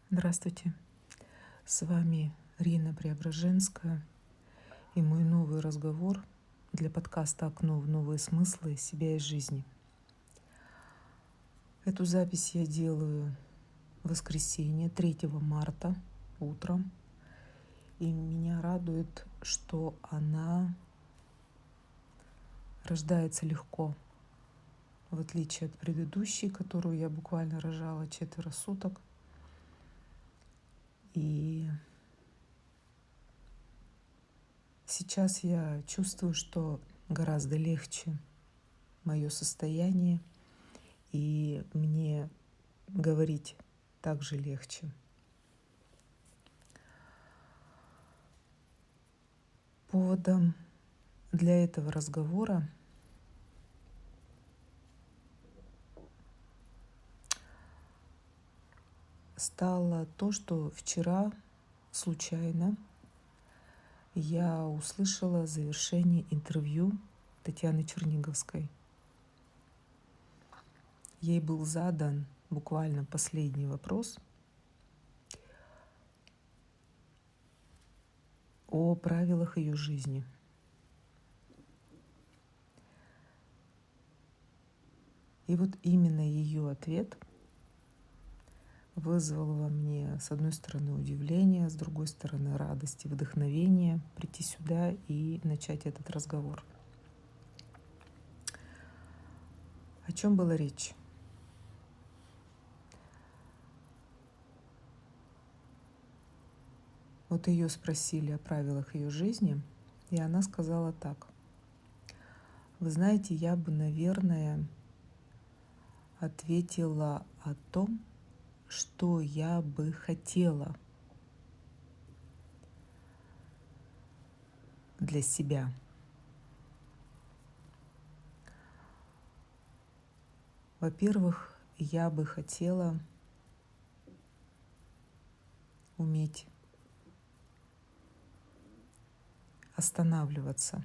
Здравствуйте, с вами Рина Преображенская и мой новый разговор для подкаста «Окно в новые смыслы себя и жизни». Эту запись я делаю в воскресенье, 3 марта, утром. И меня радует, что она рождается легко, в отличие от предыдущей, которую я буквально рожала 4 суток. И сейчас я чувствую, что гораздо легче мое состояние, и мне говорить также легче. Поводом для этого разговора стало то, что вчера случайно я услышала завершение интервью Татьяны Черниговской. Ей был задан буквально последний вопрос о правилах ее жизни. И вот именно ее ответ вызвал во мне, с одной стороны, удивление, с другой стороны, радость и вдохновение прийти сюда и начать этот разговор. О чем была речь? Вот ее спросили о правилах ее жизни, и она сказала так. Вы знаете, я бы, наверное, ответила о том, что я бы хотела для себя. Во-первых, я бы хотела уметь останавливаться.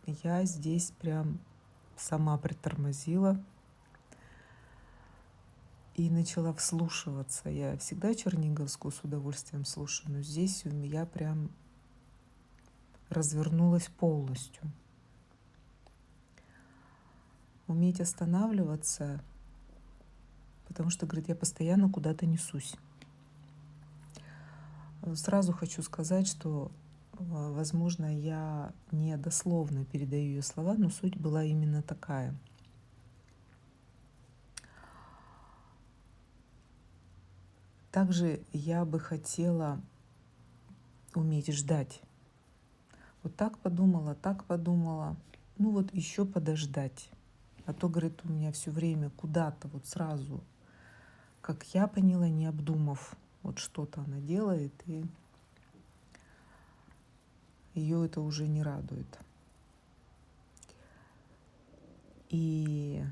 Я здесь прям сама притормозила и начала вслушиваться. Я всегда Черниговскую с удовольствием слушаю, но здесь я прям развернулась полностью. Уметь останавливаться, потому что, говорит, я постоянно куда-то несусь. Сразу хочу сказать, что, возможно, я не дословно передаю ее слова, но суть была именно такая. Также я бы хотела уметь ждать. Вот так подумала, ну вот еще подождать. А то, говорит, у меня все время куда-то вот сразу, как я поняла, не обдумав, вот что-то она делает, и ее это уже не радует. И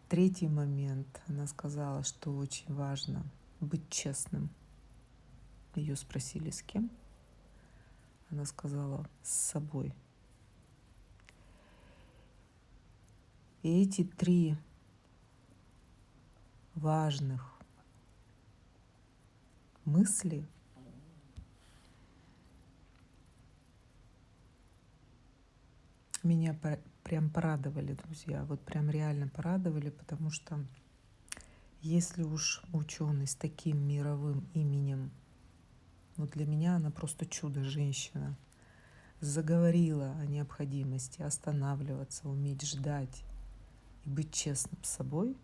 третий момент, она сказала, что очень важно быть честным. Ее спросили, с кем? Она сказала, с собой. И эти три важных мысли меня прям порадовали, друзья. Вот прям реально порадовали, потому что если уж ученый с таким мировым именем, ну для меня она просто чудо-женщина, заговорила о необходимости останавливаться, уметь ждать и быть честным с собой,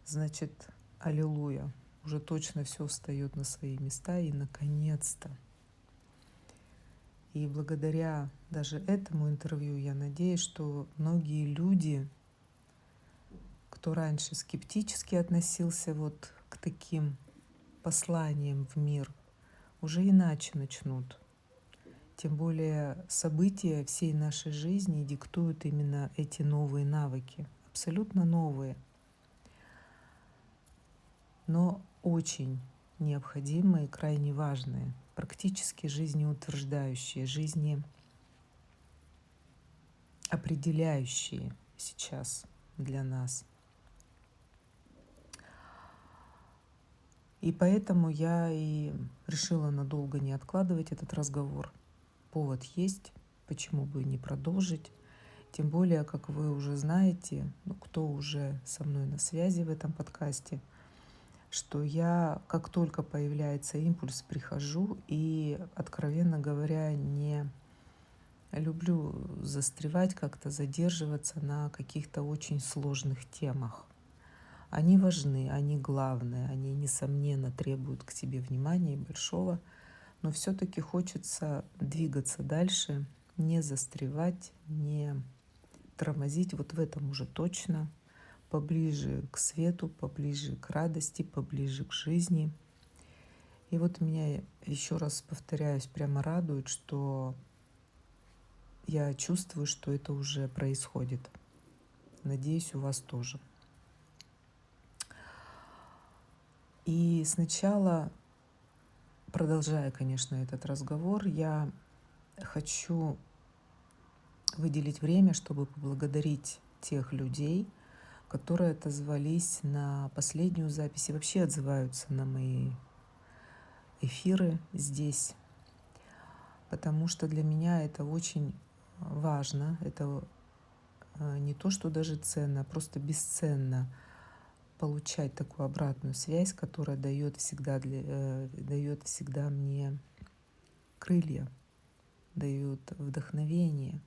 значит, аллилуйя, уже точно все встает на свои места, и наконец-то. И благодаря даже этому интервью я надеюсь, что многие люди, кто раньше скептически относился вот к таким посланиям в мир, уже иначе начнут. Тем более события всей нашей жизни диктуют именно эти новые навыки, абсолютно новые, но очень необходимые, крайне важные, практически жизнеутверждающие, жизнеопределяющие сейчас для нас. И поэтому я и решила надолго не откладывать этот разговор. Повод есть, почему бы не продолжить. Тем более, как вы уже знаете, кто уже со мной на связи в этом подкасте, что я, как только появляется импульс, прихожу и, откровенно говоря, не люблю застревать, как-то задерживаться на каких-то очень сложных темах. Они важны, они главные, они, несомненно, требуют к себе внимания большого, но все-таки хочется двигаться дальше, не застревать, не тормозить вот в этом уже точно, поближе к свету, поближе к радости, поближе к жизни. И вот меня, еще раз повторяюсь, прямо радует, что я чувствую, что это уже происходит. Надеюсь, у вас тоже. И сначала, продолжая, конечно, этот разговор, я хочу выделить время, чтобы поблагодарить тех людей, которые отозвались на последнюю запись и вообще отзываются на мои эфиры здесь, потому что для меня это очень важно, это не то, что даже ценно, а просто бесценно получать такую обратную связь, которая дает всегда мне крылья, дает вдохновение.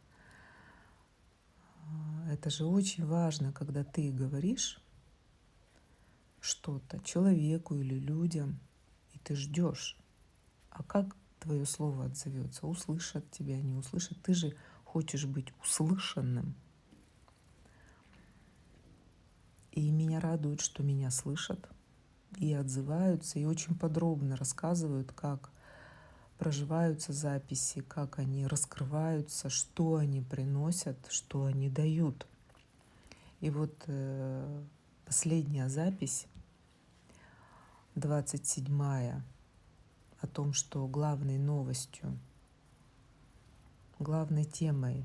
Это же очень важно, когда ты говоришь что-то человеку или людям, и ты ждешь, а как твое слово отзовется, услышат тебя, не услышат. Ты же хочешь быть услышанным. И меня радует, что меня слышат и отзываются, и очень подробно рассказывают, как проживаются записи, как они раскрываются, что они приносят, что они дают. И вот последняя запись, 27-я, о том, что главной новостью, главной темой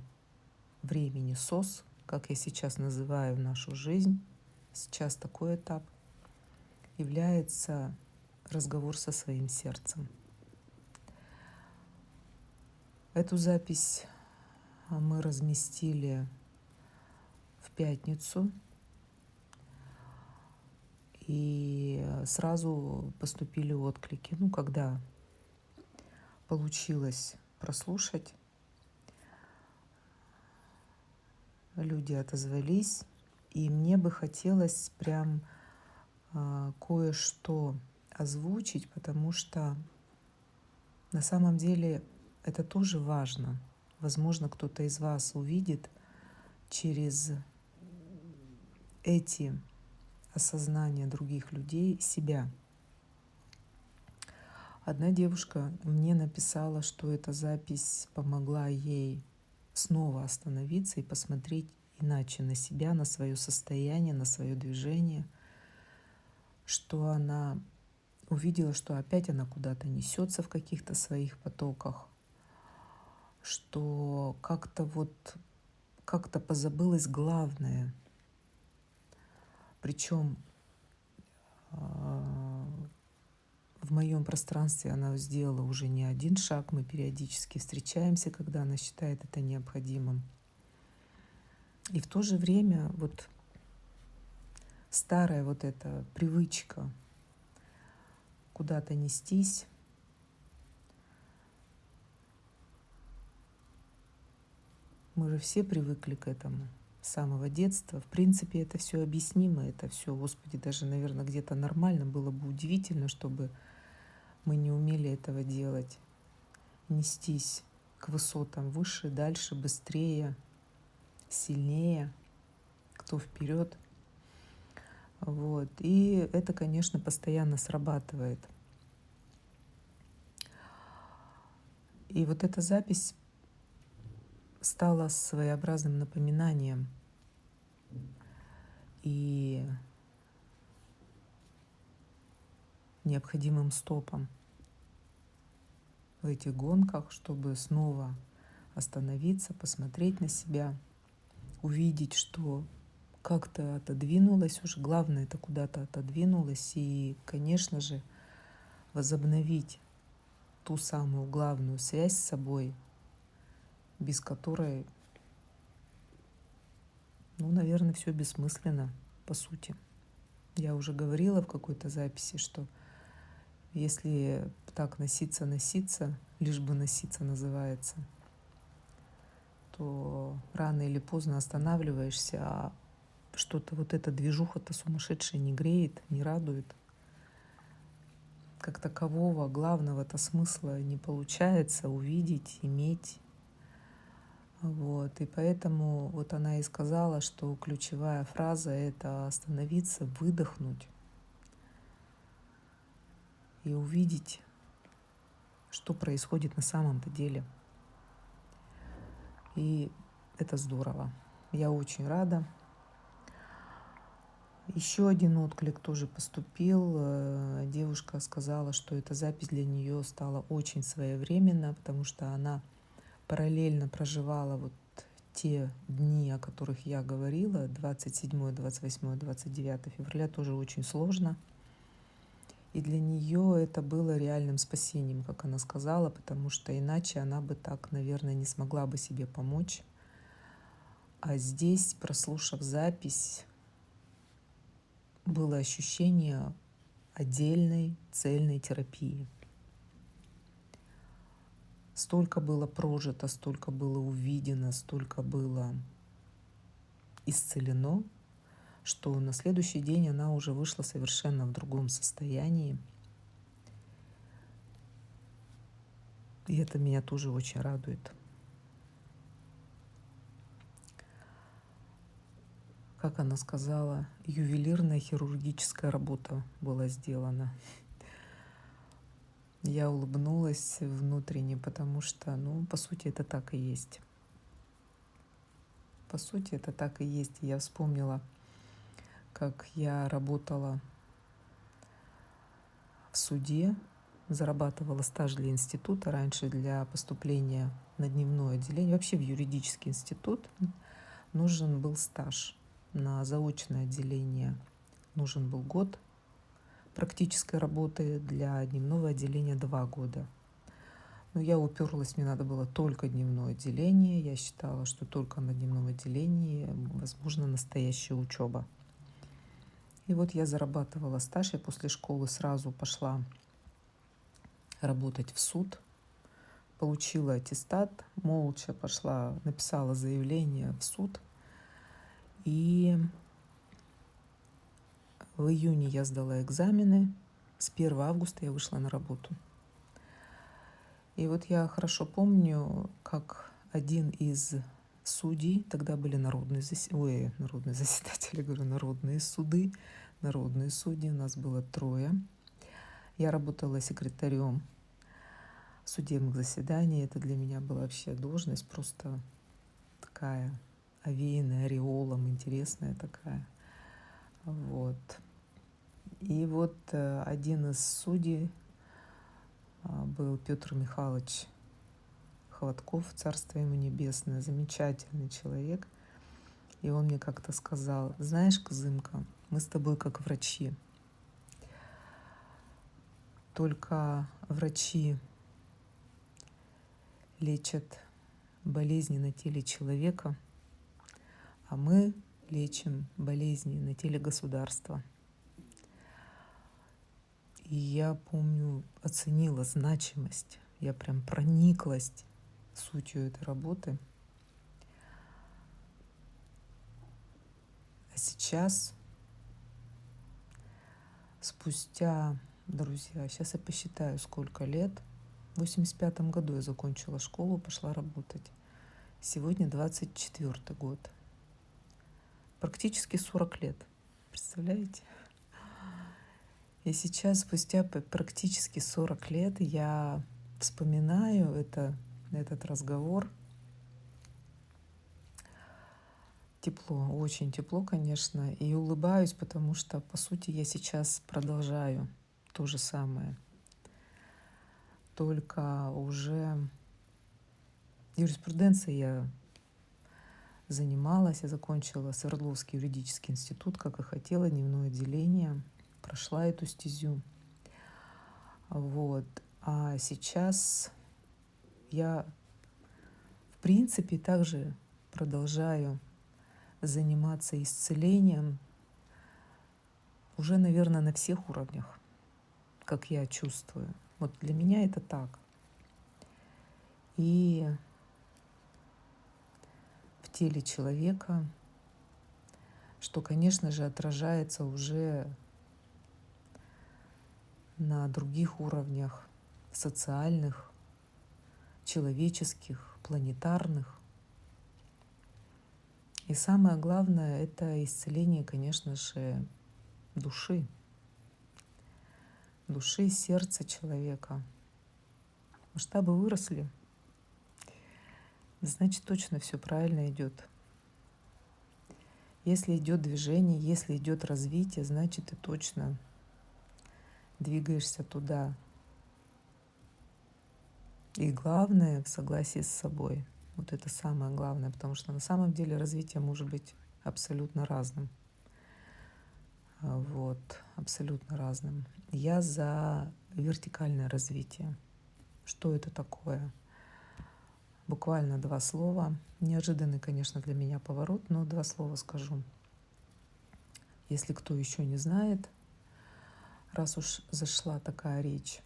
времени СОС, как я сейчас называю нашу жизнь, сейчас такой этап, является разговор со своим сердцем. Эту запись мы разместили в пятницу, и сразу поступили отклики. Когда получилось прослушать, люди отозвались, и мне бы хотелось прям кое-что озвучить, потому что на самом деле это тоже важно. Возможно, кто-то из вас увидит через эти осознания других людей себя. Одна девушка мне написала, что эта запись помогла ей снова остановиться и посмотреть иначе на себя, на свое состояние, на свое движение, что она увидела, что опять она куда-то несется в каких-то своих потоках, что как-то позабылось главное. Причем в моем пространстве она сделала уже не один шаг, мы периодически встречаемся, когда она считает это необходимым. И в то же время старая эта привычка куда-то нестись, мы же все привыкли к этому с самого детства. В принципе, это все объяснимо, это все, Господи, даже, наверное, где-то нормально. Было бы удивительно, чтобы мы не умели этого делать, нестись к высотам выше, дальше, быстрее, сильнее, кто вперед. И это, конечно, постоянно срабатывает. И эта запись стала своеобразным напоминанием и необходимым стопом в этих гонках, чтобы снова остановиться, посмотреть на себя, увидеть, что как-то отодвинулось уже, главное, это куда-то отодвинулось. И, конечно же, возобновить ту самую главную связь с собой, без которой, наверное, все бессмысленно, по сути. Я уже говорила в какой-то записи, что если так носиться, лишь бы носиться называется, то рано или поздно останавливаешься, а что-то вот эта движуха-то сумасшедшая не греет, не радует. Как такового главного-то смысла не получается увидеть, иметь. И поэтому вот она и сказала, что ключевая фраза — это остановиться, выдохнуть и увидеть, что происходит на самом-то деле. И это здорово. Я очень рада. Еще один отклик тоже поступил. Девушка сказала, что эта запись для нее стала очень своевременна, потому что она параллельно проживала вот те дни, о которых я говорила, 27, 28, 29 февраля, тоже очень сложно. И для нее это было реальным спасением, как она сказала, потому что иначе она бы так, наверное, не смогла бы себе помочь. А здесь, прослушав запись, было ощущение отдельной цельной терапии. Столько было прожито, столько было увидено, столько было исцелено, что на следующий день она уже вышла совершенно в другом состоянии. И это меня тоже очень радует. Как она сказала, ювелирная хирургическая работа была сделана. Я улыбнулась внутренне, потому что, по сути, это так и есть. По сути, это так и есть. Я вспомнила, как я работала в суде, зарабатывала стаж для института раньше для поступления на дневное отделение. Вообще в юридический институт нужен был стаж. На заочное отделение нужен был год практической работы, для дневного отделения 2 года. Но я уперлась, мне надо было только дневное отделение. Я считала, что только на дневном отделении возможна настоящая учеба. И вот я зарабатывала стаж, я после школы сразу пошла работать в суд, получила аттестат, молча пошла, написала заявление в суд. И в июне я сдала экзамены, с 1 августа я вышла на работу. И вот я хорошо помню, как один из судей, тогда были народные заседатели, говорю, народные суды, народные судьи, у нас было 3. Я работала секретарем судебных заседаний. Это для меня была вообще должность просто такая овеянная ореолом, интересная такая. И вот один из судей был Петр Михайлович Холодков, царство ему небесное, замечательный человек. И он мне как-то сказал: знаешь, Кызымка, мы с тобой как врачи. Только врачи лечат болезни на теле человека, а мы лечим болезни на теле государства. И я помню, оценила значимость, я прям прониклась сутью этой работы. А сейчас, спустя, друзья, сейчас я посчитаю, сколько лет. В 85 году я закончила школу, пошла работать. Сегодня 24 год. Практически 40 лет. Представляете? И сейчас, спустя практически 40 лет, я вспоминаю этот разговор. Тепло, очень тепло, конечно, и улыбаюсь, потому что, по сути, я сейчас продолжаю то же самое. Только уже юриспруденцией я занималась, я закончила Свердловский юридический институт, как и хотела, дневное отделение, прошла эту стезю. Вот. А сейчас я, в принципе, также продолжаю заниматься исцелением уже, наверное, на всех уровнях, как я чувствую. Вот для меня это так. И в теле человека, что, конечно же, отражается уже на других уровнях, социальных, человеческих, планетарных. И самое главное — это исцеление, конечно же, души, сердца человека. Масштабы выросли, значит, точно все правильно идет. Если идет движение, если идет развитие, значит, ты точно двигаешься туда. И главное — в согласии с собой. Вот это самое главное, потому что на самом деле развитие может быть абсолютно разным. Вот, абсолютно разным. Я за вертикальное развитие. Что это такое? Буквально 2 слова. Неожиданный, конечно, для меня поворот, но 2 слова скажу. Если кто еще не знает, раз уж зашла такая речь.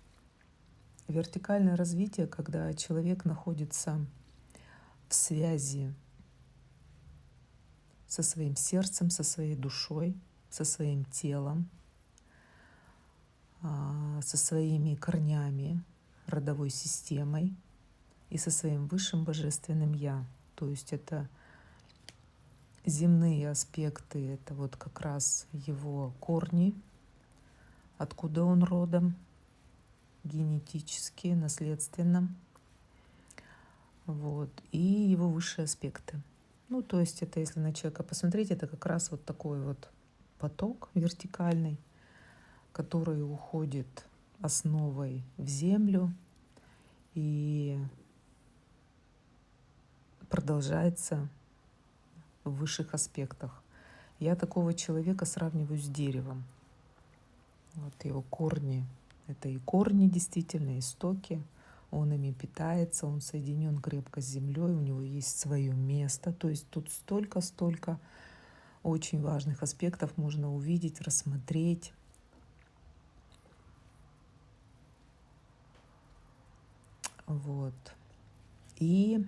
Вертикальное развитие, когда человек находится в связи со своим сердцем, со своей душой, со своим телом, со своими корнями, родовой системой и со своим высшим божественным «Я». То есть это земные аспекты, это вот как раз его корни, откуда он родом, генетически, наследственно, вот, и его высшие аспекты. Ну, то есть это, если на человека посмотреть, это как раз вот такой вот поток вертикальный, который уходит основой в землю и продолжается в высших аспектах. Я такого человека сравниваю с деревом. Вот его корни. Это и корни действительно, истоки. Он ими питается, он соединен крепко с землей, у него есть свое место. То есть тут столько очень важных аспектов можно увидеть, рассмотреть. Вот. И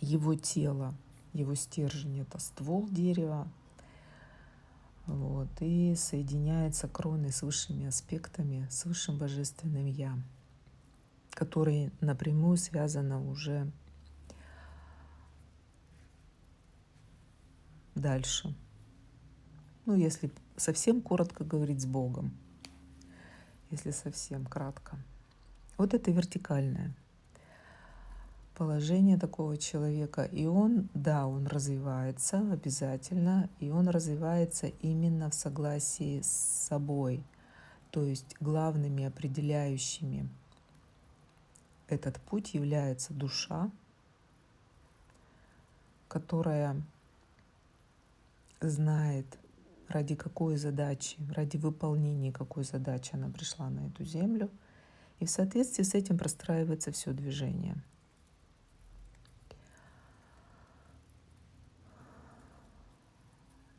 его тело, его стержень — это ствол дерева. Вот. И соединяется кроной с высшими аспектами, с высшим божественным «Я», которые напрямую связаны уже дальше. Ну, если совсем коротко говорить, с Богом. Если совсем кратко. Вот это вертикальное положение такого человека. И он, да, он развивается обязательно, и он развивается именно в согласии с собой. То есть главными определяющими этот путь является душа, которая знает, ради какой задачи, ради выполнения какой задачи она пришла на эту землю. И в соответствии с этим простраивается все движение.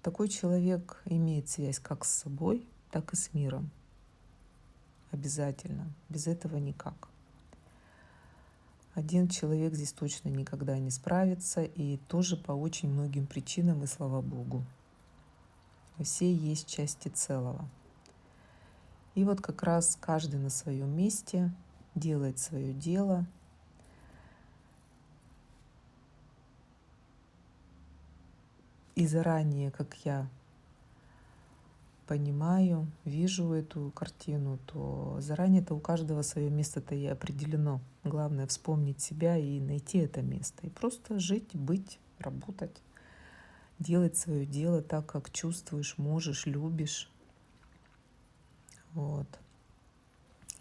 Такой человек имеет связь как с собой, так и с миром. Обязательно. Без этого никак. Один человек здесь точно никогда не справится, и тоже по очень многим причинам, и слава Богу. Все есть части целого. И вот как раз каждый на своем месте делает свое дело. И заранее, как я понимаю, вижу эту картину, то заранее-то у каждого свое место-то и определено. Главное — вспомнить себя и найти это место. И просто жить, быть, работать, делать свое дело так, как чувствуешь, можешь, любишь. Вот.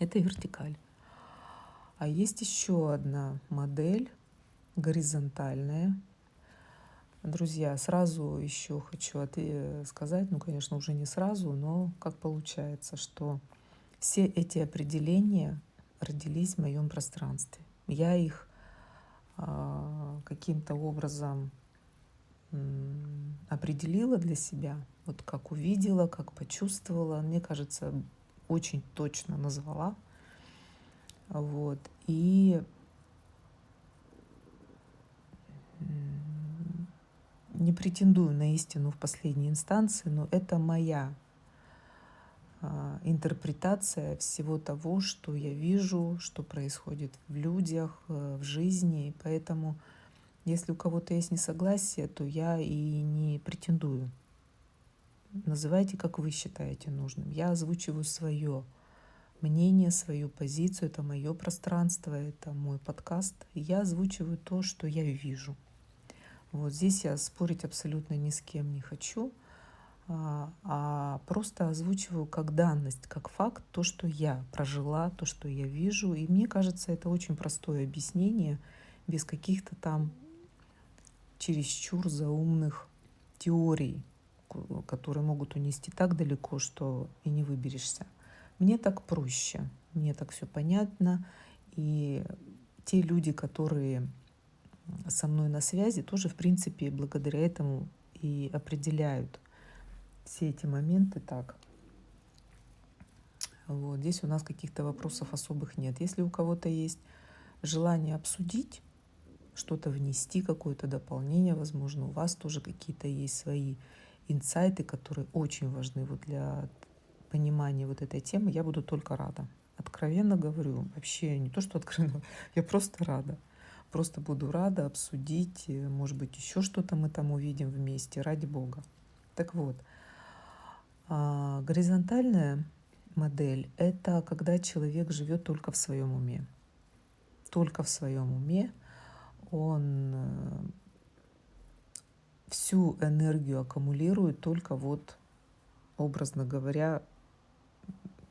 Это вертикаль. А есть еще одна модель, горизонтальная. Друзья, сразу еще хочу сказать, ну, конечно, уже не сразу, но как получается, что Все эти определения родились в моем пространстве. Я их каким-то образом определила для себя, вот как увидела, как почувствовала, мне кажется, очень точно назвала. Вот. И не претендую на истину в последней инстанции, но это моя интерпретация всего того, что я вижу, что происходит в людях, в жизни. И поэтому, если у кого-то есть несогласие, то я и не претендую. Называйте, как вы считаете нужным. Я озвучиваю свое мнение, свою позицию. Это мое пространство, это мой подкаст. И я озвучиваю то, что я вижу. Вот здесь я спорить абсолютно ни с кем не хочу, а просто озвучиваю как данность, как факт, то, что я прожила, то, что я вижу. И мне кажется, это очень простое объяснение, без каких-то там чересчур заумных теорий, которые могут унести так далеко, что и не выберешься. Мне так проще, мне так все понятно. И те люди, которые со мной на связи, тоже, в принципе, благодаря этому и определяют все эти моменты так. Вот. Здесь у нас каких-то вопросов особых нет. Если у кого-то есть желание обсудить, что-то внести, какое-то дополнение, возможно, у вас тоже какие-то есть свои инсайты, которые очень важны вот для понимания вот этой темы, я буду только рада. Откровенно говорю, вообще не то, что откровенно, я просто рада. Просто буду рада обсудить, может быть, еще что-то мы там увидим вместе, ради бога. Так вот, горизонтальная модель — это когда человек живет только в своем уме. Только в своем уме он всю энергию аккумулирует только вот, образно говоря,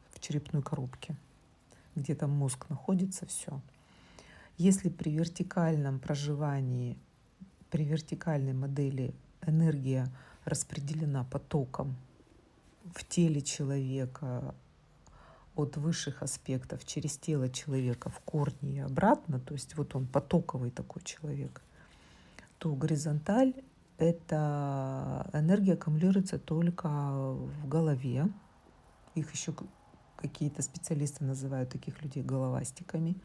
в черепной коробке, где там мозг находится, все. Если при вертикальном проживании, при вертикальной модели энергия распределена потоком в теле человека от высших аспектов через тело человека в корни и обратно, то есть вот он потоковый такой человек, то горизонталь — это энергия аккумулируется только в голове. Их еще какие-то специалисты называют таких людей головастиками.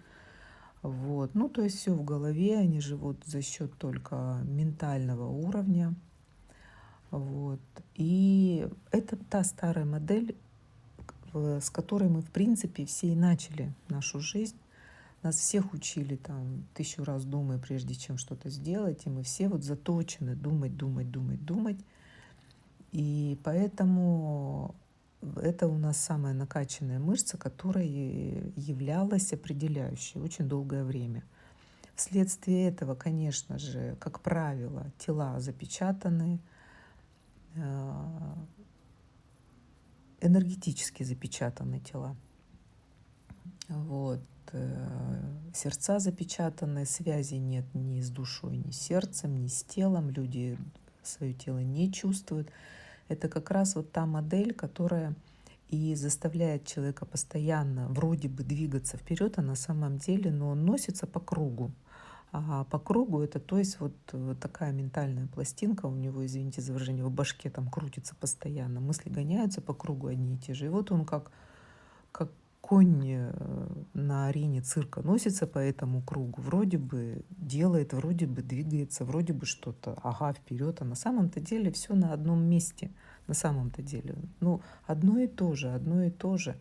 Вот. Ну, то есть все в голове, они живут за счет только ментального уровня. Вот. И это та старая модель, с которой мы, в принципе, все и начали нашу жизнь. Нас всех учили там 1000 раз думай, прежде чем что-то сделать, и мы все вот заточены думать, думать, думать, думать. И поэтому это у нас самая накачанная мышца, которая являлась определяющей очень долгое время. Вследствие этого, конечно же, как правило, тела запечатаны, энергетически запечатаны тела. Вот. Сердца запечатаны, связи нет ни с душой, ни с сердцем, ни с телом. Люди свое тело не чувствуют. Это как раз вот та модель, которая и заставляет человека постоянно вроде бы двигаться вперед, а на самом деле, но он носится по кругу. А по кругу это, то есть вот такая ментальная пластинка у него, извините за выражение, в башке там крутится постоянно, мысли гоняются по кругу одни и те же. И вот он как конь на арене цирка носится по этому кругу, вроде бы делает, вроде бы двигается, вроде бы что-то, ага, вперед, а на самом-то деле все на одном месте, на самом-то деле. Ну, одно и то же, одно и то же.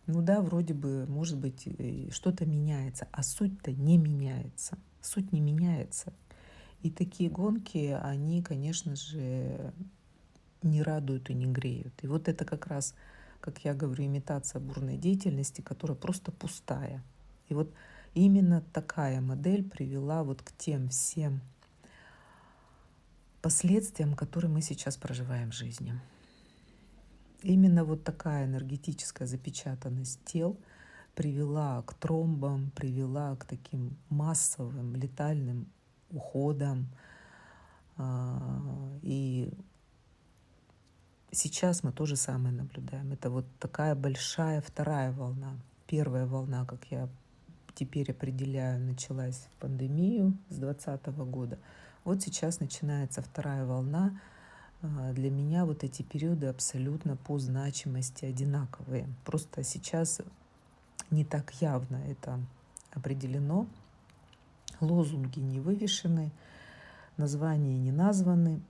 Ну да, вроде бы, может быть, что-то меняется, а суть-то не меняется. Суть не меняется. И такие гонки, они, конечно же, не радуют и не греют. И вот это как раз, как я говорю, имитация бурной деятельности, которая просто пустая. И вот именно такая модель привела вот к тем всем последствиям, которые мы сейчас проживаем в жизни. Именно вот такая энергетическая запечатанность тел привела к тромбам, привела к таким массовым летальным уходам. И сейчас мы то же самое наблюдаем. Это вот такая большая вторая волна. Первая волна, как я теперь определяю, началась в пандемию с 2020 года. Вот сейчас начинается вторая волна. Для меня вот эти периоды абсолютно по значимости одинаковые. Просто сейчас не так явно это определено. Лозунги не вывешены, названия не названы.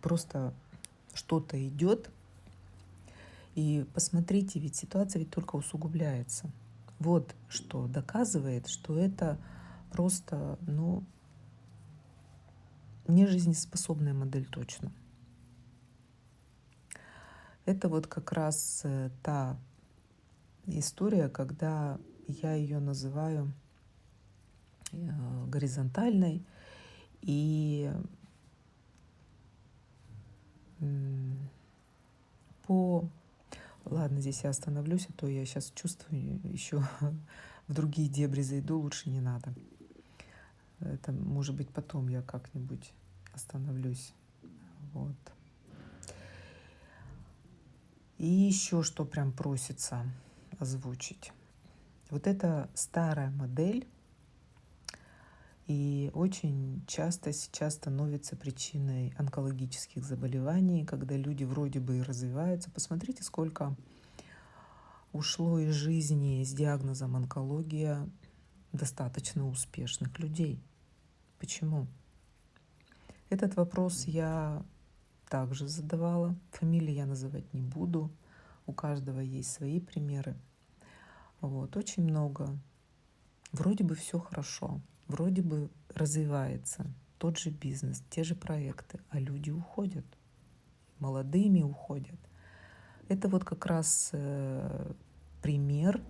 Просто что-то идет. И посмотрите, ведь ситуация ведь только усугубляется. Вот что доказывает, что это просто, не жизнеспособная модель точно. Это вот как раз та история, когда я ее называю горизонтальной и Ладно, здесь я остановлюсь, а то я сейчас чувствую еще в другие дебри зайду, лучше не надо. Это, может быть, потом я как-нибудь остановлюсь. Вот. И еще что прям просится озвучить. Вот это старая модель, и очень часто сейчас становится причиной онкологических заболеваний, когда люди вроде бы и развиваются. Посмотрите, сколько ушло из жизни с диагнозом онкология достаточно успешных людей. Почему? Этот вопрос я также задавала. Фамилии я называть не буду. У каждого есть свои примеры. Вот, очень много. Вроде бы все хорошо, вроде бы развивается тот же бизнес, те же проекты, а люди уходят, молодыми уходят. Это вот как раз пример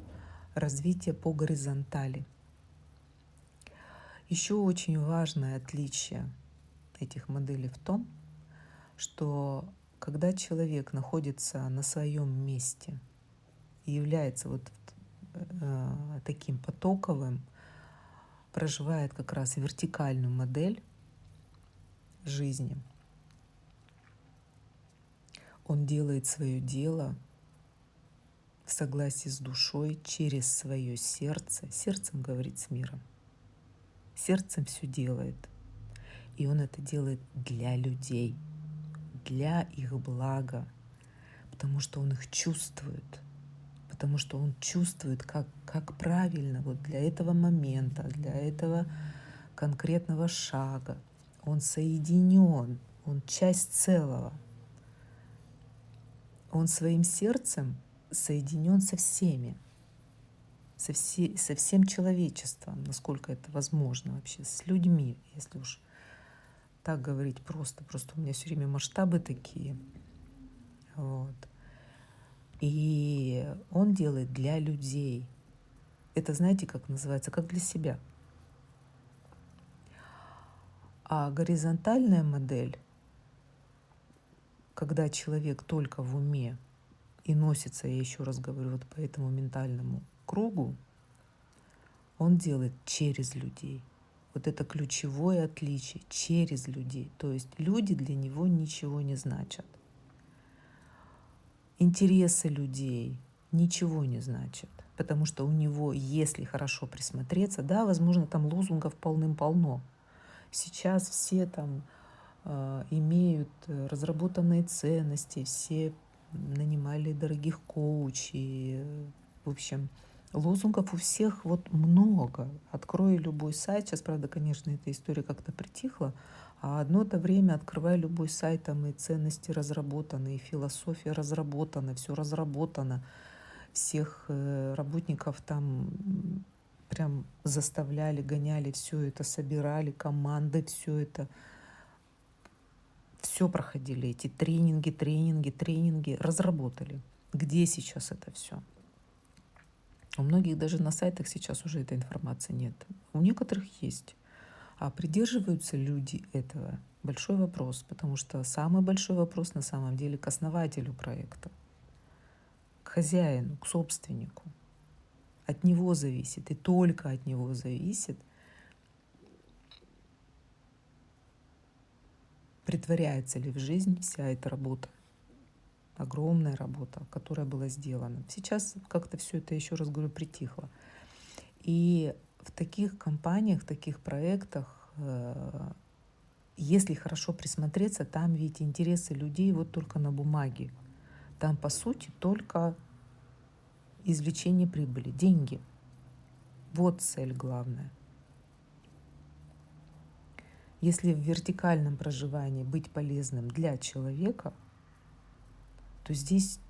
развития по горизонтали. Еще очень важное отличие этих моделей в том, что когда человек находится на своем месте и является вот таким потоковым, проживает как раз вертикальную модель жизни, он делает свое дело в согласии с душой через свое сердце. Сердцем говорит с миром. Сердцем все делает. И он это делает для людей, для их блага, потому что он их чувствует, потому что он чувствует, как правильно вот для этого момента, для этого конкретного шага. Он соединен, он часть целого. Он своим сердцем соединен со всеми, со всем человечеством, насколько это возможно вообще, с людьми, если уж так говорить просто. Просто у меня все время масштабы такие. Вот. И он делает для людей. Это, знаете, как называется? Как для себя. А горизонтальная модель, когда человек только в уме и носится, я еще раз говорю, вот по этому ментальному кругу, он делает через людей. Вот это ключевое отличие, через людей. То есть люди для него ничего не значат. Интересы людей ничего не значат. Потому что у него, если хорошо присмотреться, да, возможно, там лозунгов полным-полно. Сейчас все там имеют разработанные ценности, все нанимали дорогих коучей. В общем, лозунгов у всех вот много. Открой любой сайт. Сейчас, правда, конечно, эта история как-то притихла. А одно-то время открывай любой сайт, там и ценности разработаны, и философия разработана, все разработано. Всех работников там прям заставляли, гоняли, все это собирали, команды, все это. Все проходили, эти тренинги, разработали. Где сейчас это все? У многих даже на сайтах сейчас уже этой информации нет. У некоторых есть. А придерживаются люди этого? Большой вопрос, потому что самый большой вопрос на самом деле к основателю проекта, к хозяину, к собственнику. От него зависит, и только от него зависит, притворяется ли в жизнь вся эта работа. огромная работа, которая была сделана. Сейчас как-то все это, еще раз говорю, притихло. И в таких компаниях, в таких проектах, если хорошо присмотреться, там ведь интересы людей вот только на бумаге. Там, по сути, только извлечение прибыли, деньги. Вот цель главная. Если в вертикальном проживании быть полезным для человека, то здесь,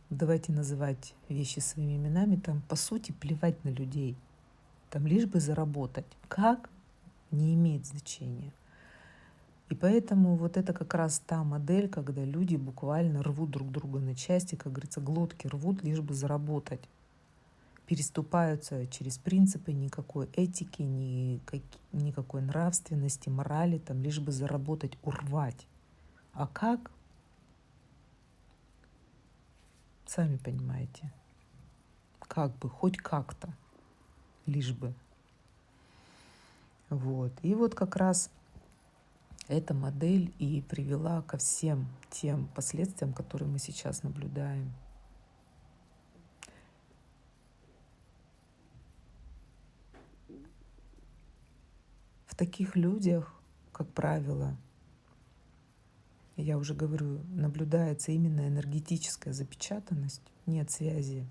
давайте называть вещи своими именами, там по сути плевать на людей. Там лишь бы заработать. Как? Не имеет значения. И поэтому вот это как раз та модель, когда люди буквально рвут друг друга на части, как говорится, глотки рвут, лишь бы заработать. Переступаются через принципы никакой этики, никакой нравственности, морали, там лишь бы заработать, урвать. А как? Сами понимаете. Как бы, хоть как-то, лишь бы. Вот. И вот как раз эта модель и привела ко всем тем последствиям, которые мы сейчас наблюдаем. В таких людях, как правило, я уже говорю, наблюдается именно энергетическая запечатанность, нет связи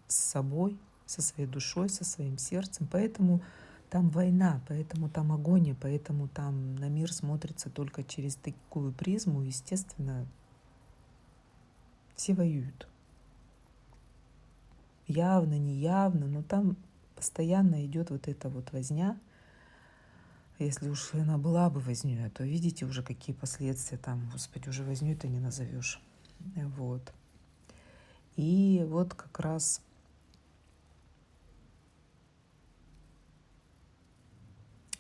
с собой, со своей душой, со своим сердцем. Поэтому там война, поэтому там агония, поэтому там на мир смотрится только через такую призму. Естественно, все воюют. Явно, неявно, но там постоянно идет вот эта вот возня. Если уж она была бы вознёй, то видите уже какие последствия там, Господи, уже вознёй-то не назовешь. Вот. И вот как раз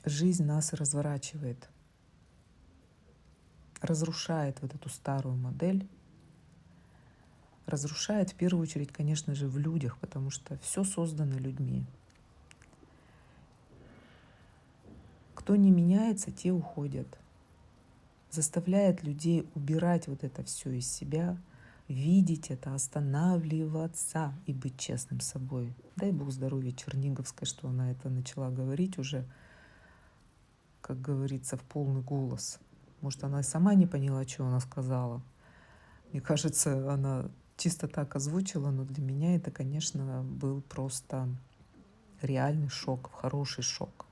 жизнь нас разворачивает, разрушает вот эту старую модель, разрушает в первую очередь, конечно же, в людях, потому что все создано людьми. Кто не меняется, те уходят. Заставляет людей убирать вот это все из себя, видеть это, останавливаться и быть честным с собой. Дай Бог здоровья Черниговской, что она это начала говорить уже, как говорится, в полный голос. Может, она и сама не поняла, что она сказала. Мне кажется, она чисто так озвучила, но для меня это, конечно, был просто реальный шок, хороший шок.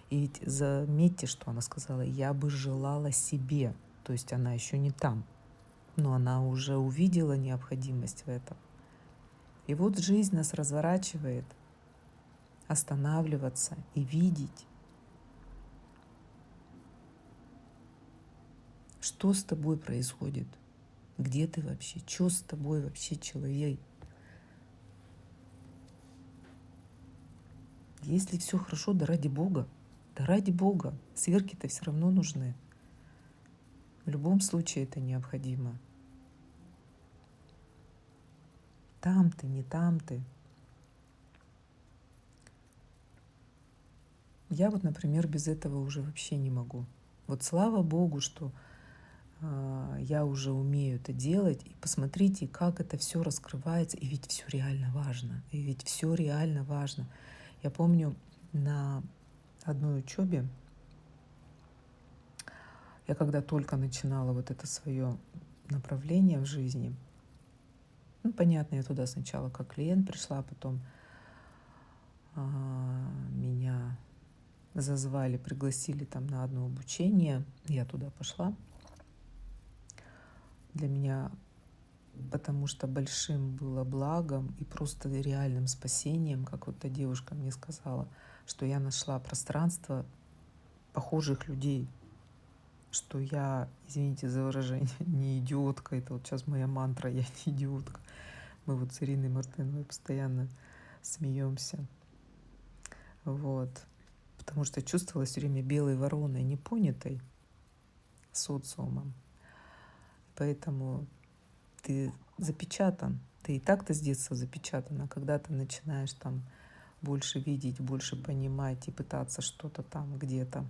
И ведь заметьте, что она сказала: я бы желала себе. То есть она еще не там, но она уже увидела необходимость в этом. И вот жизнь нас разворачивает останавливаться и видеть, что с тобой происходит, где ты вообще, что с тобой вообще, человек. Если все хорошо, да ради Бога, да ради Бога, сверки-то все равно нужны. В любом случае это необходимо. Там ты, не там ты. Я вот, например, без этого уже вообще не могу. Вот слава Богу, что я уже умею это делать. И посмотрите, как это все раскрывается. И ведь все реально важно. И ведь все реально важно. Я помню на одной учебе, я когда только начинала вот это свое направление в жизни, ну, понятно, я туда сначала как клиент пришла, потом меня зазвали, пригласили там на одно обучение, я туда пошла. Для меня, потому что большим было благом и просто реальным спасением, как вот та девушка мне сказала, что я нашла пространство похожих людей, что я, извините за выражение, не идиотка. Это вот сейчас моя мантра: я не идиотка. Мы вот с Ириной Мартыновой постоянно смеемся. Вот. Потому что чувствовала все время белой вороной, непонятой социумом. Поэтому ты запечатан. Ты и так-то с детства запечатан, а когда ты начинаешь там больше видеть, больше понимать и пытаться что-то там где-то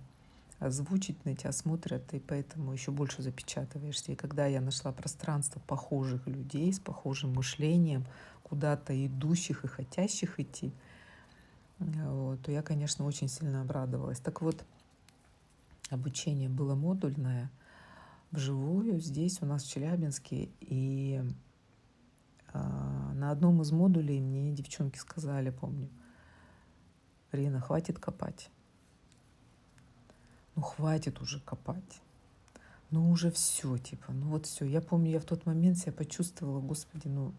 озвучить, на тебя смотрят, и поэтому еще больше запечатываешься. И когда я нашла пространство похожих людей с похожим мышлением, куда-то идущих и хотящих идти, вот, то я, конечно, очень сильно обрадовалась. Так вот, обучение было модульное, вживую, здесь у нас в Челябинске. И на одном из модулей мне девчонки сказали, помню: Рина, хватит копать. Ну хватит уже копать. Ну уже все, типа, ну вот все. Я помню, я в тот момент себя почувствовала, господи, ну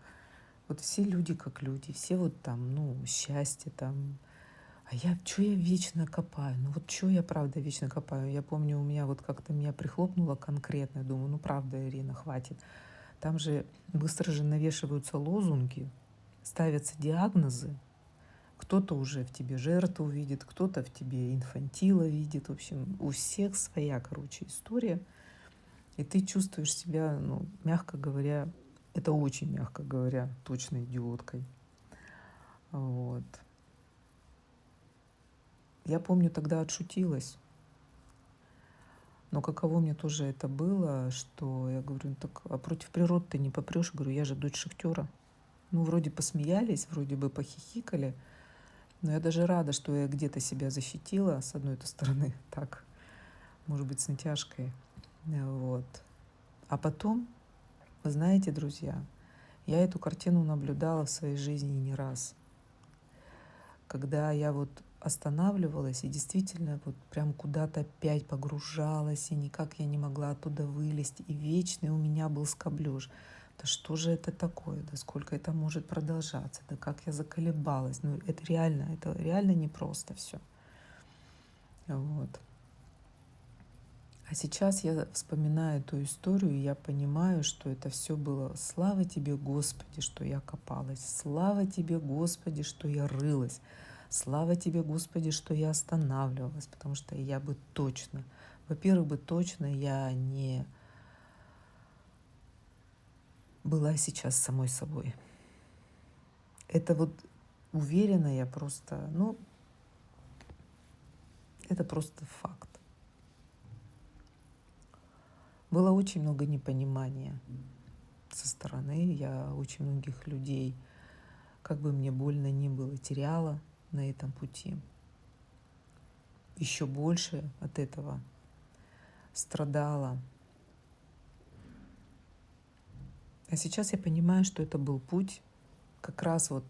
вот все люди как люди, все вот там, ну, счастье там. А что я вечно копаю? Ну вот что я правда вечно копаю? Я помню, у меня вот как-то меня прихлопнуло конкретно. Я думаю, ну правда, Ирина, хватит. Там же быстро же навешиваются лозунги, ставятся диагнозы. Кто-то уже в тебе жертву видит, кто-то в тебе инфантила видит. В общем, у всех своя, короче, история. И ты чувствуешь себя, ну, мягко говоря, это очень мягко говоря, точно идиоткой. Вот. Я помню, тогда отшутилась. Но каково мне тоже это было, что я говорю, ну так, а против природы ты не попрешь? Говорю, я же дочь шахтера. Ну, вроде посмеялись, вроде бы похихикали, но я даже рада, что я где-то себя защитила, с одной стороны, так, может быть, с натяжкой. Вот. А потом, вы знаете, друзья, я эту картину наблюдала в своей жизни не раз. Когда я вот останавливалась и действительно вот прям куда-то опять погружалась, и никак я не могла оттуда вылезть, и вечный у меня был скоблёж. Да что же это такое? Да сколько это может продолжаться? Да как я заколебалась? Ну это реально непросто все. Вот. А сейчас я вспоминаю эту историю, и я понимаю, что это все было. Слава тебе, Господи, что я копалась. Слава тебе, Господи, что я рылась. Слава тебе, Господи, что я останавливалась, потому что я бы точно, во-первых, бы точно я не была сейчас самой собой. Это вот уверена я просто, ну, это просто факт. Было очень много непонимания со стороны. Я очень многих людей, как бы мне больно ни было, теряла на этом пути. Еще больше от этого страдала. А сейчас я понимаю, что это был путь как раз вот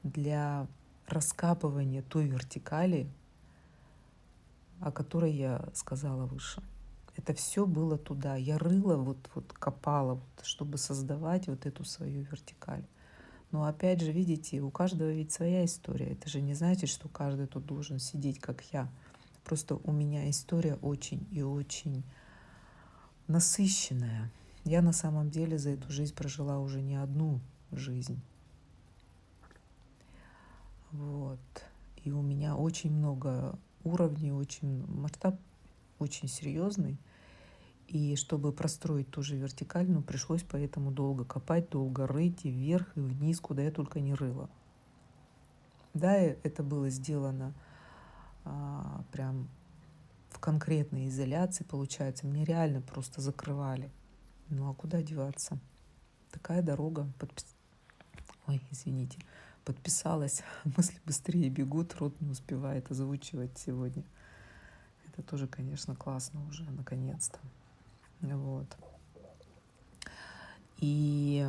для раскапывания той вертикали, о которой я сказала выше. Это все было туда. Я рыла, вот копала, вот, чтобы создавать вот эту свою вертикаль. Но опять же, видите, у каждого ведь своя история. Это же не значит, что каждый тут должен сидеть, как я. Просто у меня история очень и очень насыщенная. Я на самом деле за эту жизнь прожила уже не одну жизнь. Вот. И у меня очень много уровней, очень масштаб очень серьезный. И чтобы простроить ту же вертикаль, ну, пришлось поэтому долго копать, долго рыть и вверх, и вниз, куда я только не рыла. Да, это было сделано прям в конкретной изоляции, получается. Мне реально просто закрывали. Ну а куда деваться? Такая дорога. Ой, извините. Подписалась. Мысли быстрее бегут, рот не успевает озвучивать сегодня. Это тоже, конечно, классно уже, наконец-то. Вот. И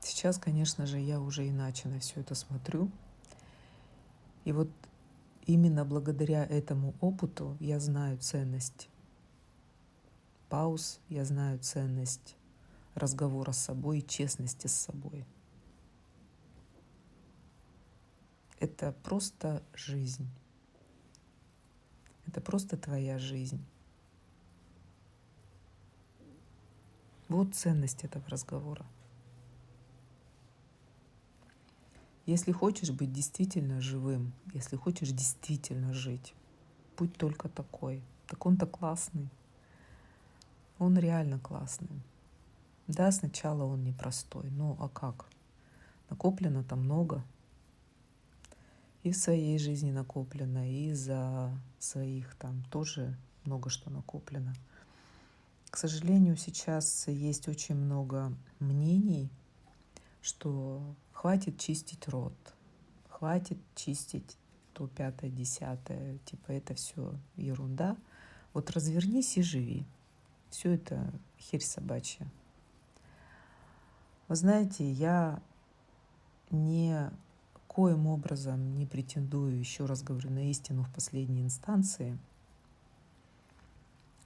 сейчас, конечно же, я уже иначе на все это смотрю. И вот именно благодаря этому опыту я знаю ценность пауз, я знаю ценность разговора с собой и честности с собой. Это просто жизнь. Это просто твоя жизнь. Вот ценность этого разговора. Если хочешь быть действительно живым, если хочешь действительно жить, путь только такой. Так он-то классный. Он реально классный. Да, сначала он непростой. Ну а как? Накоплено-то много. И в своей жизни накоплено, и за своих там тоже много что накоплено. К сожалению, сейчас есть очень много мнений, что хватит чистить рот, хватит чистить то, пятое, десятое, типа это все ерунда. Вот развернись и живи. Все это херь собачья. Вы знаете, я ни коим образом не претендую, еще раз говорю, на истину в последней инстанции.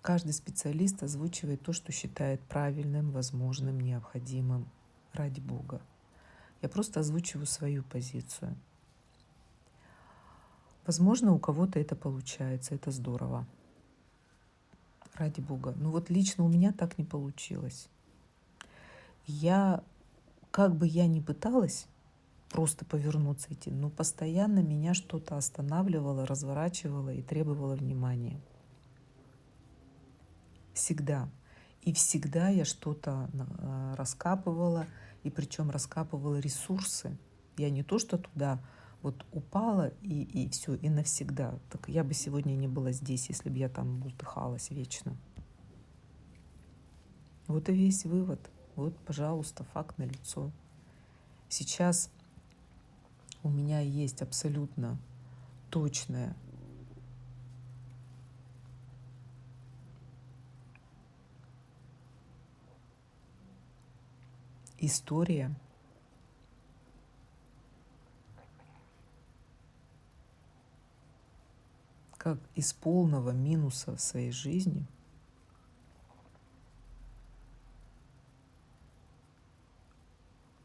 Каждый специалист озвучивает то, что считает правильным, возможным, необходимым. Ради Бога. Я просто озвучиваю свою позицию. Возможно, у кого-то это получается, это здорово. Ради Бога. Но вот лично у меня так не получилось. Как бы я ни пыталась просто повернуться идти, но постоянно меня что-то останавливало, разворачивало и требовало внимания. Всегда. И всегда я что-то раскапывала, и причем раскапывала ресурсы. Я не то, что туда вот упала и все, и навсегда. Так я бы сегодня не была здесь, если бы я там бултыхалась вечно. Вот и весь вывод. Вот, пожалуйста, факт налицо. Сейчас у меня есть абсолютно точная история, как из полного минуса в своей жизни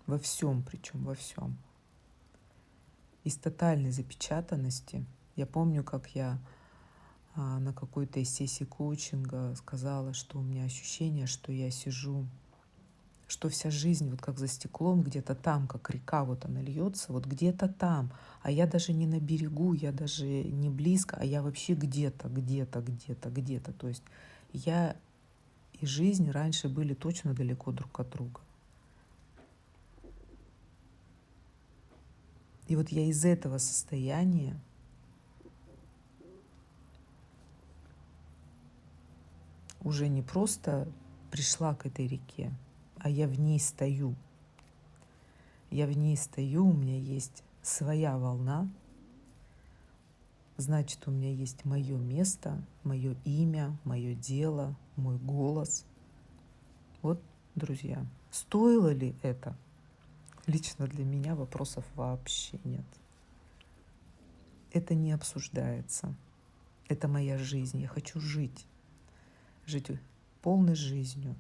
во всем, причем во всем, из тотальной запечатанности. Я помню, как я на какой-то из сессий коучинга сказала, что у меня ощущение, что я сижу, что вся жизнь вот как за стеклом, где-то там, как река вот она льется, вот где-то там, а я даже не на берегу, я даже не близко, а я вообще где-то, где-то, где-то, где-то. То есть я и жизнь раньше были точно далеко друг от друга. И вот я из этого состояния уже не просто пришла к этой реке, а я в ней стою. Я в ней стою, у меня есть своя волна, значит, у меня есть мое место, мое имя, мое дело, мой голос. Вот, друзья, стоило ли это? Лично для меня вопросов вообще нет. Это не обсуждается. Это моя жизнь. Я хочу жить полной жизнью.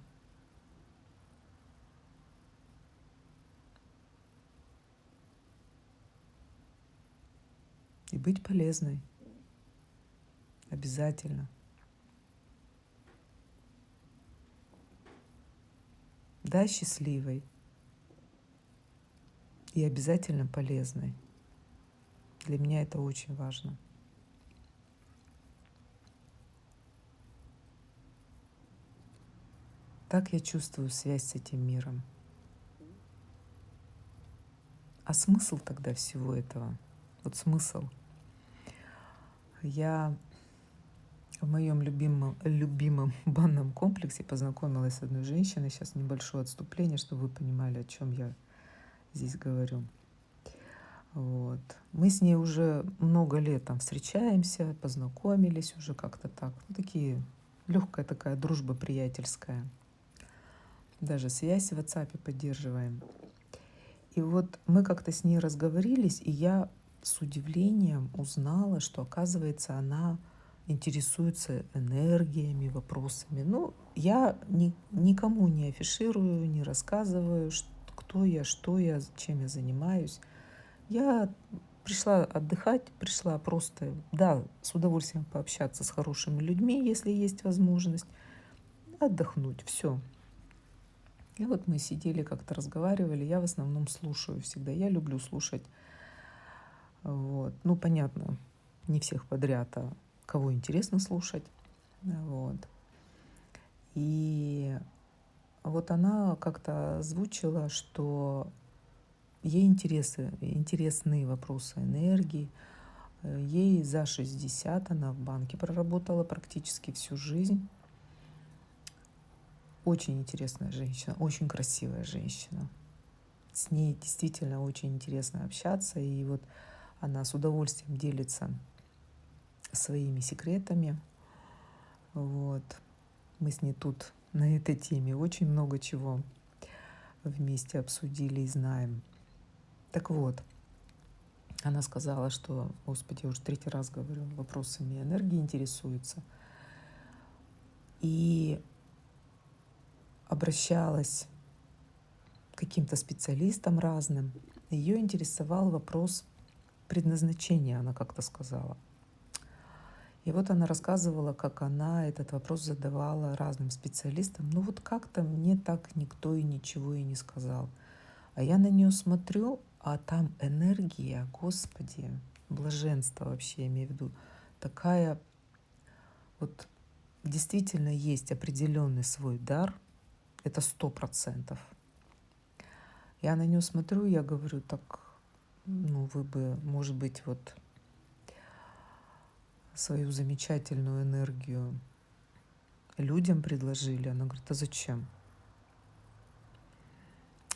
И быть полезной. Обязательно. Да, счастливой. И обязательно полезной. Для меня это очень важно. Так я чувствую связь с этим миром. А смысл тогда всего этого? Вот смысл. Я в моем любимом банном комплексе познакомилась с одной женщиной. Сейчас небольшое отступление, чтобы вы понимали, о чем я здесь говорю. Вот. Мы с ней уже много лет там встречаемся, познакомились уже как-то так. Ну, такие легкая такая дружба приятельская. Даже связь в WhatsApp поддерживаем. И вот мы как-то с ней разговорились, и я с удивлением узнала, что, оказывается, она интересуется энергиями, вопросами. Ну, я никому не афиширую, не рассказываю, кто я, что я, чем я занимаюсь. Я пришла отдыхать, пришла просто, да, с удовольствием пообщаться с хорошими людьми, если есть возможность, отдохнуть, все. И вот мы сидели, как-то разговаривали, я в основном слушаю всегда, я люблю слушать. Вот. Ну, понятно, не всех подряд, а кого интересно слушать. Вот. И вот она как-то озвучила, что ей интересны вопросы энергии. Ей за 60, она в банке проработала практически всю жизнь. Очень интересная женщина, очень красивая женщина. С ней действительно очень интересно общаться. И вот она с удовольствием делится своими секретами. Вот. Мы с ней тут на этой теме очень много чего вместе обсудили и знаем. Так вот, она сказала, что, господи, я уже третий раз говорю, вопросами энергии интересуется. И обращалась к каким-то специалистам разным. Ее интересовал вопрос предназначения, она как-то сказала. И вот она рассказывала, как она этот вопрос задавала разным специалистам. Ну вот как-то мне так никто и ничего и не сказал. А я на нее смотрю, а там энергия, господи, блаженство вообще, я имею в виду. Такая вот действительно есть определенный свой дар, это 100%. Я на нее смотрю, я говорю, так, ну вы бы, может быть, вот свою замечательную энергию людям предложили. Она говорит, а зачем?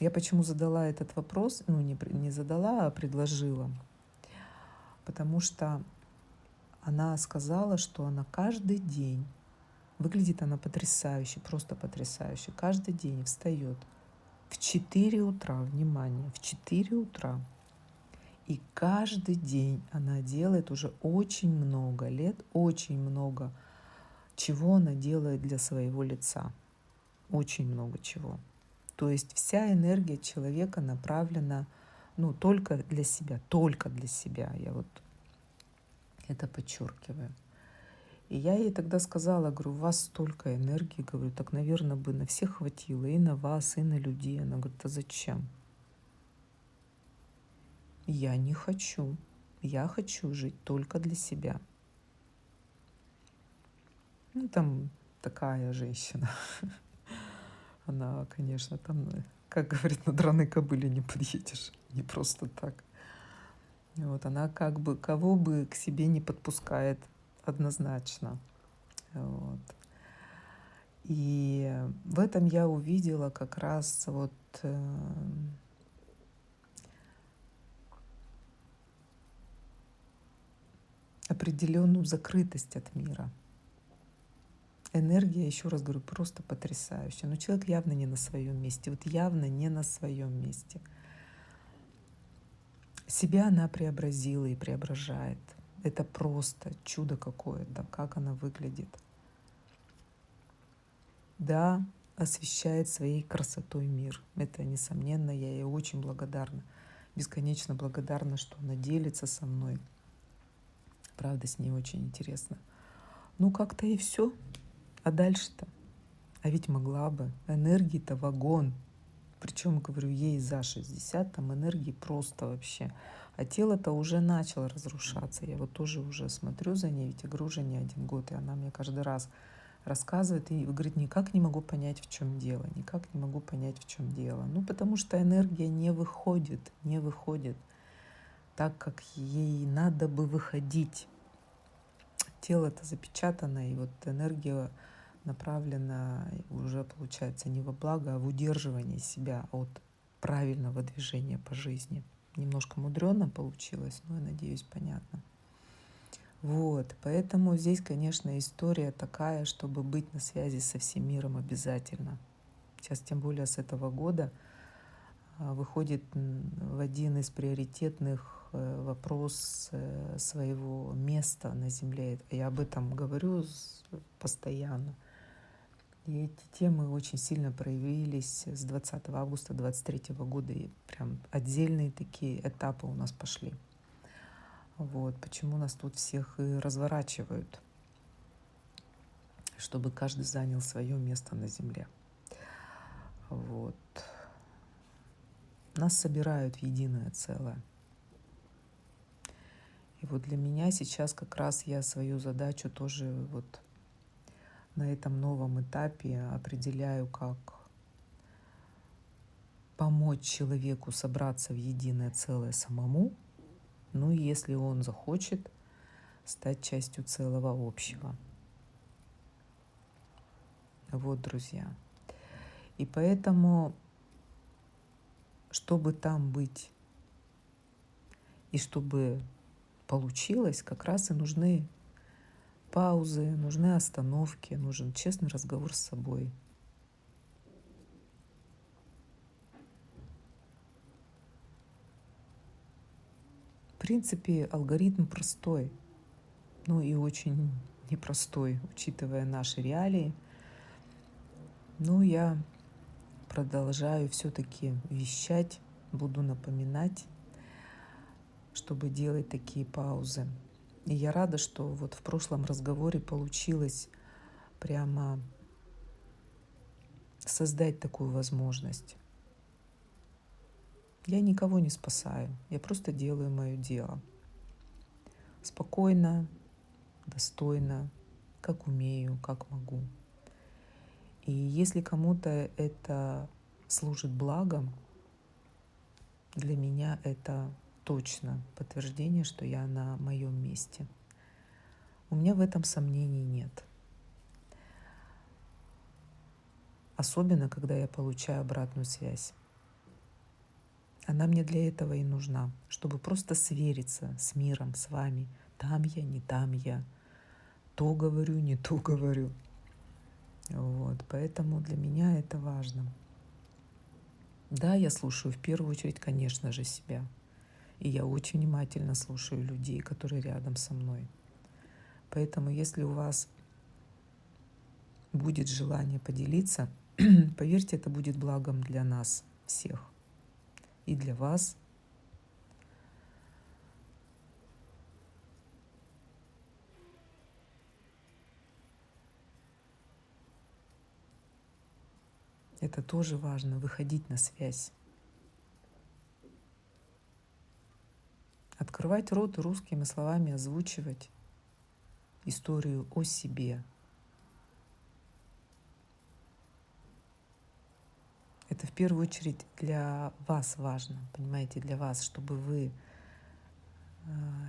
Я почему задала этот вопрос, ну не задала, а предложила, потому что она сказала, что она каждый день, выглядит она потрясающе, просто потрясающе, каждый день встает в 4 утра, внимание, в 4 утра, и каждый день она делает уже очень много лет, очень много чего она делает для своего лица, очень много чего. То есть вся энергия человека направлена, ну, только для себя, только для себя. Я вот это подчеркиваю. И я ей тогда сказала, говорю, у вас столько энергии, говорю, так, наверное, бы на всех хватило, и на вас, и на людей. Она говорит, а зачем? Я не хочу. Я хочу жить только для себя. Ну, там такая женщина. Она, конечно, там, как говорит, на драной кобыле не подъедешь. Не просто так. Вот она как бы кого бы к себе не подпускает однозначно. Вот. И в этом я увидела как раз вот определенную закрытость от мира. Энергия, еще раз говорю, просто потрясающая. Но человек явно не на своем месте. Вот явно не на своем месте. Себя она преобразила и преображает. Это просто чудо какое-то, как она выглядит. Да, освещает своей красотой мир. Это несомненно, я ей очень благодарна. Бесконечно благодарна, что она делится со мной. Правда, с ней очень интересно. Ну, как-то и все. А дальше-то? А ведь могла бы. Энергии-то вагон. Причем, говорю, ей за 60, там энергии просто вообще. А тело-то уже начало разрушаться. Я вот тоже уже смотрю за ней, ведь я говорю, уже не 1 год. И она мне каждый раз рассказывает и говорит, никак не могу понять, в чем дело. Никак не могу понять, в чем дело. Ну, потому что энергия не выходит так, как ей надо бы выходить. Тело-то запечатано, и вот энергия направлена уже, получается, не во благо, а в удерживание себя от правильного движения по жизни. Немножко мудрено получилось, но, я надеюсь, понятно. Вот, поэтому здесь, конечно, история такая, чтобы быть на связи со всем миром обязательно. Сейчас, тем более, с этого года выходит в один из приоритетных вопрос своего места на Земле. Я об этом говорю постоянно. И эти темы очень сильно проявились с 20 августа 2023 года. И прям отдельные такие этапы у нас пошли. Вот, почему нас тут всех и разворачивают, чтобы каждый занял свое место на Земле. Вот. Нас собирают в единое целое. И вот для меня сейчас как раз я свою задачу тоже вот на этом новом этапе определяю как помочь человеку собраться в единое целое самому, ну, если он захочет стать частью целого общего. Вот, друзья. И поэтому, чтобы там быть и чтобы получилось, как раз и нужны паузы, нужны остановки, нужен честный разговор с собой. В принципе, алгоритм простой, ну и очень непростой, учитывая наши реалии. Но я продолжаю все-таки вещать, буду напоминать, чтобы делать такие паузы. И я рада, что вот в прошлом разговоре получилось прямо создать такую возможность. Я никого не спасаю, я просто делаю мое дело. Спокойно, достойно, как умею, как могу. И если кому-то это служит благом, для меня это точно подтверждение, что я на моем месте. У меня в этом сомнений нет. Особенно, когда я получаю обратную связь. Она мне для этого и нужна, чтобы просто свериться с миром, с вами. Там я, не там я. То говорю, не то говорю. Вот, поэтому для меня это важно. Да, я слушаю в первую очередь, конечно же, себя. И я очень внимательно слушаю людей, которые рядом со мной. Поэтому, если у вас будет желание поделиться, поверьте, это будет благом для нас всех. И для вас. Это тоже важно, выходить на связь. Открывать рот и русскими словами озвучивать историю о себе. Это в первую очередь для вас важно, понимаете, для вас, чтобы вы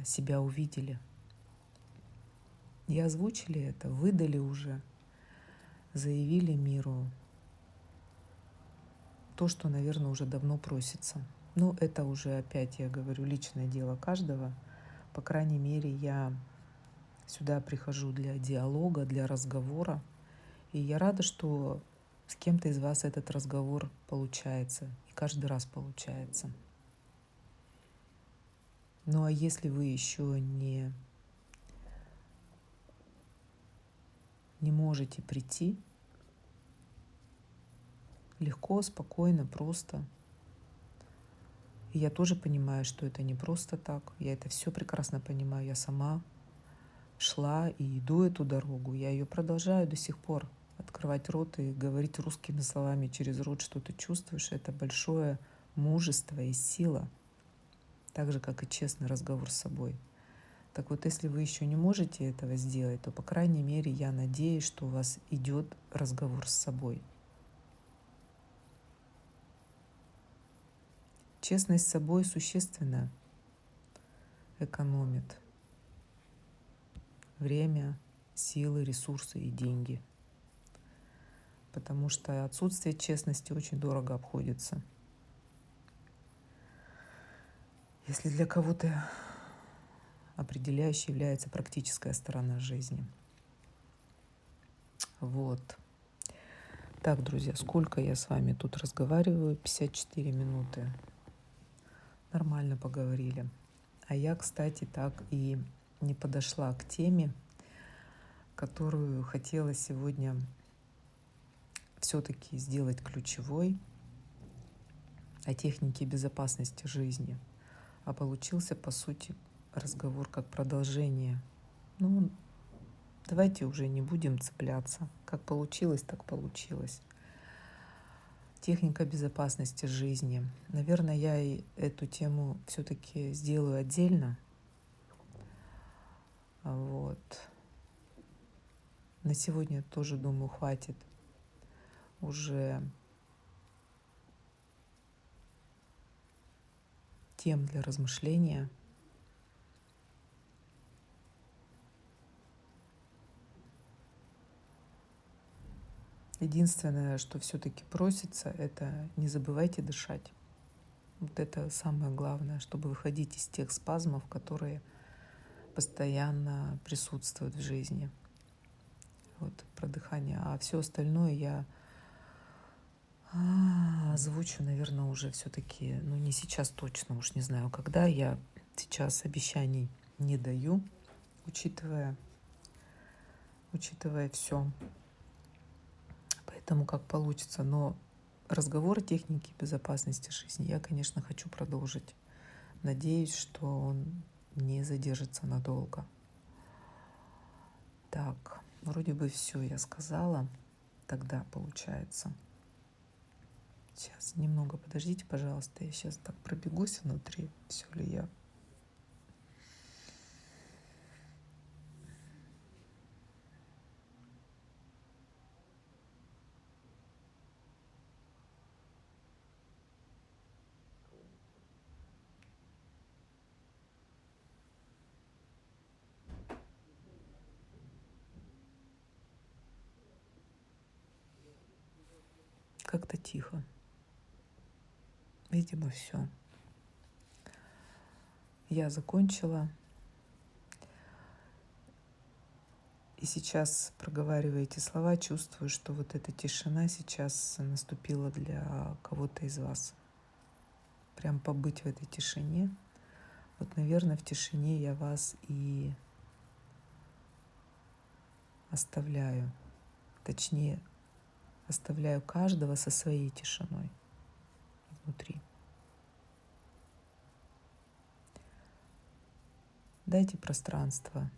себя увидели. И озвучили это, выдали уже, заявили миру то, что, наверное, уже давно просится. Но это уже, опять я говорю, личное дело каждого. По крайней мере, я сюда прихожу для диалога, для разговора. И я рада, что с кем-то из вас этот разговор получается. И каждый раз получается. Ну а если вы еще не можете прийти, легко, спокойно, просто. И я тоже понимаю, что это не просто так. Я это все прекрасно понимаю. Я сама шла и иду эту дорогу. Я ее продолжаю до сих пор. Открывать рот и говорить русскими словами через рот, что ты чувствуешь, это большое мужество и сила. Так же, как и честный разговор с собой. Так вот, если вы еще не можете этого сделать, то, по крайней мере, я надеюсь, что у вас идет разговор с собой. Честность с собой существенно экономит время, силы, ресурсы и деньги. Потому что отсутствие честности очень дорого обходится. Если для кого-то определяющей является практическая сторона жизни. Вот. Так, друзья, сколько я с вами тут разговариваю? 54 минуты. Нормально поговорили. А я, кстати, так и не подошла к теме, которую хотела сегодня все-таки сделать ключевой, о технике безопасности жизни. А получился, по сути, разговор как продолжение. Ну, давайте уже не будем цепляться. Как получилось, так получилось. Техника безопасности жизни. Наверное, я и эту тему все-таки сделаю отдельно. Вот. На сегодня тоже, думаю, хватит уже тем для размышления. Единственное, что все-таки просится, это не забывайте дышать. Вот это самое главное, чтобы выходить из тех спазмов, которые постоянно присутствуют в жизни. Вот про дыхание. А все остальное я озвучу, наверное, уже все-таки, не сейчас точно, уж не знаю, когда. Я сейчас обещаний не даю, учитывая все. Поэтому как получится. Но разговор о технике безопасности жизни я, конечно, хочу продолжить. Надеюсь, что он не задержится надолго. Так, вроде бы все я сказала. Тогда получается. Сейчас немного подождите, пожалуйста. Я сейчас так пробегусь внутри. Все ли я? Как-то тихо. Видимо, все. Я закончила. И сейчас, проговаривая эти слова, чувствую, что вот эта тишина сейчас наступила для кого-то из вас. Прям побыть в этой тишине. Вот, наверное, в тишине я вас и оставляю. Точнее, оставляю каждого со своей тишиной внутри. Дайте пространство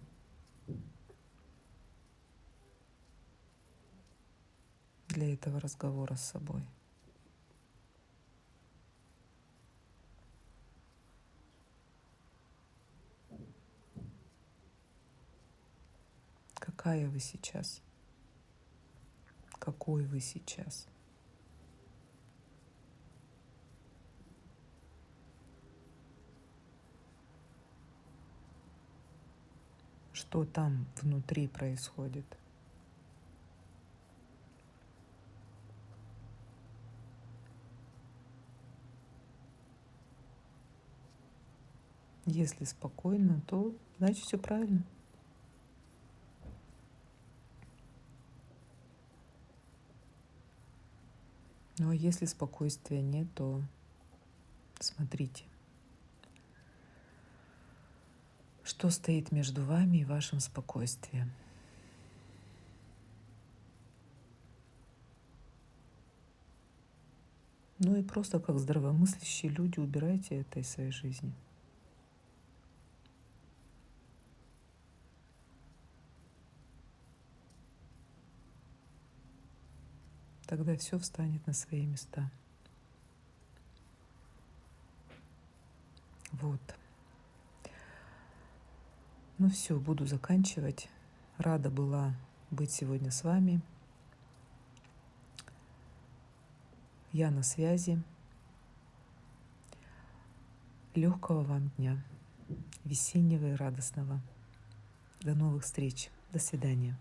для этого разговора с собой. Какая вы сейчас? Какой вы сейчас? Что там внутри происходит? Если спокойно, то значит все правильно. Ну а если спокойствия нет, то смотрите, что стоит между вами и вашим спокойствием. Ну и просто как здравомыслящие люди убирайте это из своей жизни. Тогда все встанет на свои места. Вот. Ну все, буду заканчивать. Рада была быть сегодня с вами. Я на связи. Легкого вам дня, весеннего и радостного. До новых встреч. До свидания.